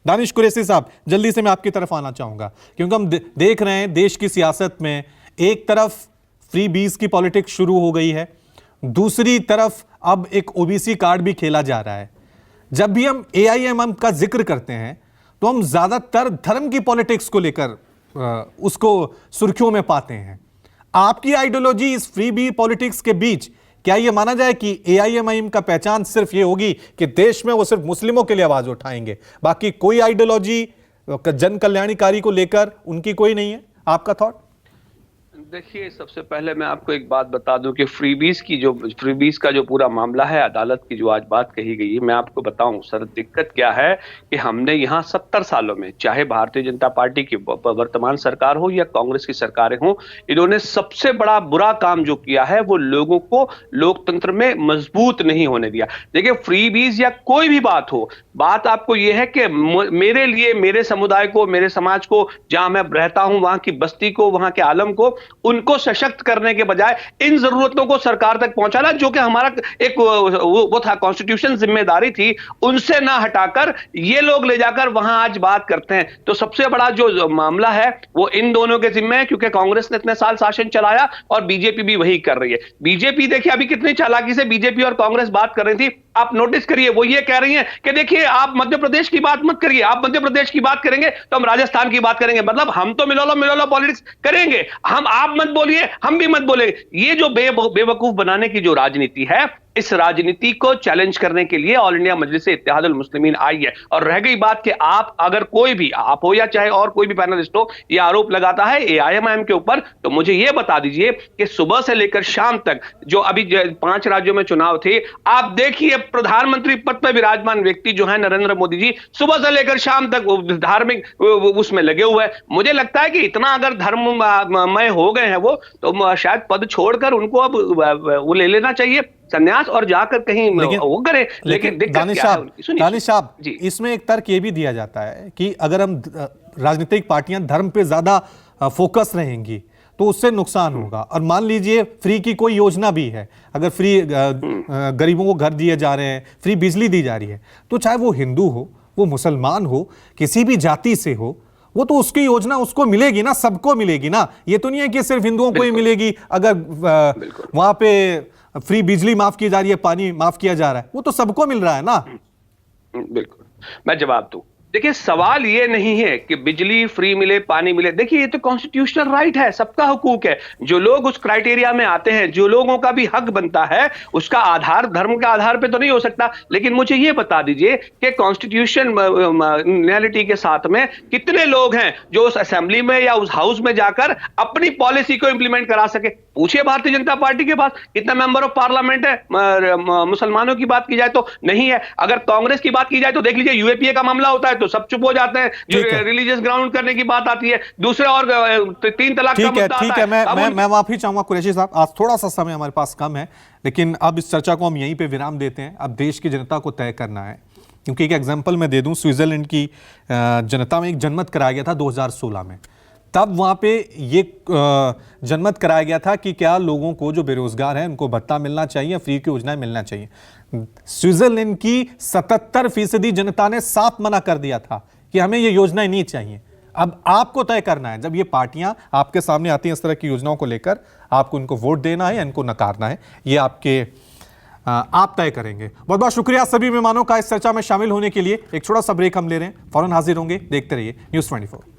दानिश कुरैशी साहब, जल्दी से मैं आपकी तरफ आना चाहूंगा, क्योंकि हम देख रहे हैं देश की सियासत में एक तरफ फ्री बीज की पॉलिटिक्स शुरू हो गई है, दूसरी तरफ अब एक ओबीसी कार्ड भी खेला जा रहा है। जब भी हम एआईएमएम का जिक्र करते हैं तो हम ज्यादातर धर्म की पॉलिटिक्स को लेकर उसको सुर्खियों में पाते हैं। आपकी आइडियोलॉजी इस फ्री बी पॉलिटिक्स के बीच, क्या यह माना जाए कि एआईएमआईएम का पहचान सिर्फ यह होगी कि देश में वो सिर्फ मुस्लिमों के लिए आवाज उठाएंगे, बाकी कोई आइडियोलॉजी जन कल्याणकारी को लेकर उनकी कोई नहीं है? आपका थॉट? देखिए, सबसे पहले मैं आपको एक बात बता दूं कि फ्रीबीज का जो पूरा मामला है, अदालत की जो आज बात कही गई है, मैं आपको बताऊं सर, दिक्कत क्या है कि हमने यहाँ 70 सालों में, चाहे भारतीय जनता पार्टी की वर्तमान सरकार हो या कांग्रेस की सरकारें हो, इन्होंने सबसे बड़ा बुरा काम जो किया है वो लोगों को लोकतंत्र में मजबूत नहीं होने दिया। देखिए, फ्रीबीज या कोई भी बात हो, बात आपको यह है कि मेरे लिए, मेरे समुदाय को, मेरे समाज को, जहां मैं रहता हूं, वहां की बस्ती को, वहां के आलम को, उनको सशक्त करने के बजाय इन जरूरतों को सरकार तक पहुंचाना, जो कि हमारा एक वो था, कॉन्स्टिट्यूशन जिम्मेदारी थी, उनसे ना हटाकर ये लोग ले जाकर वहां आज बात करते हैं। तो सबसे बड़ा जो मामला है वो इन दोनों के जिम्मे है, क्योंकि कांग्रेस ने इतने साल शासन चलाया और बीजेपी भी वही कर रही है। बीजेपी देखिए अभी कितनी चालाकी से बीजेपी और कांग्रेस बात कर रही थी, आप नोटिस करिए, वो ये कह रही हैं कि देखिए आप मध्य प्रदेश की बात मत करिए, आप मध्य प्रदेश की बात करेंगे तो हम राजस्थान की बात करेंगे, मतलब हम तो मिलो पॉलिटिक्स करेंगे, आप मत बोलिए, हम भी मत बोलेंगे। ये जो बेवकूफ बनाने की जो राजनीति है, इस राजनीति को चैलेंज करने के लिए ऑल इंडिया मजलिस इत्तेहादुल मुस्लिमीन आई है। और रह गई बात कि आप अगर कोई भी, आप हो या चाहे और कोई भी पैनलिस्ट हो, ये आरोप लगाता है एआईएमआईएम के ऊपर, तो मुझे ये बता दीजिए कि सुबह से लेकर शाम तक जो अभी 5 राज्यों में चुनाव थे, आप देखिए प्रधानमंत्री पद पर विराजमान व्यक्ति जो है नरेंद्र मोदी जी, सुबह से लेकर शाम तक धार्मिक उसमें लगे हुए हैं। मुझे लगता है कि इतना अगर धर्ममय हो गए हैं वो, तो शायद पद छोड़कर उनको अब वो ले लेना चाहिए संन्यास और जाकर कहीं वो करे। लेकिन दानिश साहब, इसमें एक तर्क ये भी दिया जाता है कि अगर हम राजनीतिक पार्टियां धर्म पे ज्यादा फोकस रहेंगी तो उससे नुकसान होगा। और मान लीजिए फ्री की कोई योजना भी है, अगर फ्री गरीबों को घर दिए जा रहे हैं, फ्री बिजली दी जा रही है, तो चाहे वो हिंदू हो, वो मुसलमान हो, किसी भी जाति से हो, वो तो उसकी योजना उसको मिलेगी ना, सबको मिलेगी ना। ये तो नहीं है कि सिर्फ हिंदुओं को ही मिलेगी। अगर वहां पे फ्री बिजली माफ की जा रही है, पानी माफ किया जा रहा है, वो तो सबको मिल रहा है ना। बिल्कुल, मैं जवाब दूं। देखिए, सवाल ये नहीं है कि बिजली फ्री मिले, पानी मिले। देखिए, ये तो कॉन्स्टिट्यूशनल राइट है, सबका हुकूक है। जो लोग उस क्राइटेरिया में आते हैं, जो लोगों का भी हक बनता है, उसका आधार धर्म के आधार पे तो नहीं हो सकता। लेकिन मुझे ये बता दीजिए कि कॉन्स्टिट्यूशनलिटी के साथ में कितने लोग हैं जो उस असेंबली में या उस हाउस में जाकर अपनी पॉलिसी को इंप्लीमेंट करा सके? पूछिए भारतीय जनता पार्टी के पास कितना मेंबर ऑफ पार्लियामेंट है। मुसलमानों की बात की जाए तो नहीं है। अगर कांग्रेस की बात की जाए तो देख लीजिए, यूएपीए का मामला होता है तो सब चुप हो जाते हैं। जो रिलीजियस ग्राउंड करने की बात आती है, दूसरे और 3 तलाक का मुद्दा आता है। मैं माफी चाहूंगा कुरैशी साहब, आज थोड़ा सा समय हमारे पास कम है, लेकिन अब इस चर्चा को हम यहीं पे विराम देते हैं। अब देश की जनता को तय करना है, क्योंकि एक एग्जांपल मैं दे दूं, स्विट्जरलैंड की जनता में एक जनमत कराया गया था 2016 में। तब वहां पे ये जनमत कराया गया था कि क्या लोगों को जो बेरोजगार हैं उनको भत्ता मिलना चाहिए, फ्री की योजनाएं मिलना चाहिए। स्विट्जरलैंड की 77% जनता ने साफ मना कर दिया था कि हमें ये योजनाएं नहीं चाहिए। अब आपको तय करना है, जब ये पार्टियां आपके सामने आती हैं इस तरह की योजनाओं को लेकर, आपको इनको वोट देना है या इनको नकारना है, ये आप तय करेंगे। बहुत बहुत शुक्रिया सभी मेहमानों का इस चर्चा में शामिल होने के लिए। एक छोटा सा ब्रेक हम ले रहे हैं, फौरन हाजिर होंगे। देखते रहिए News 24।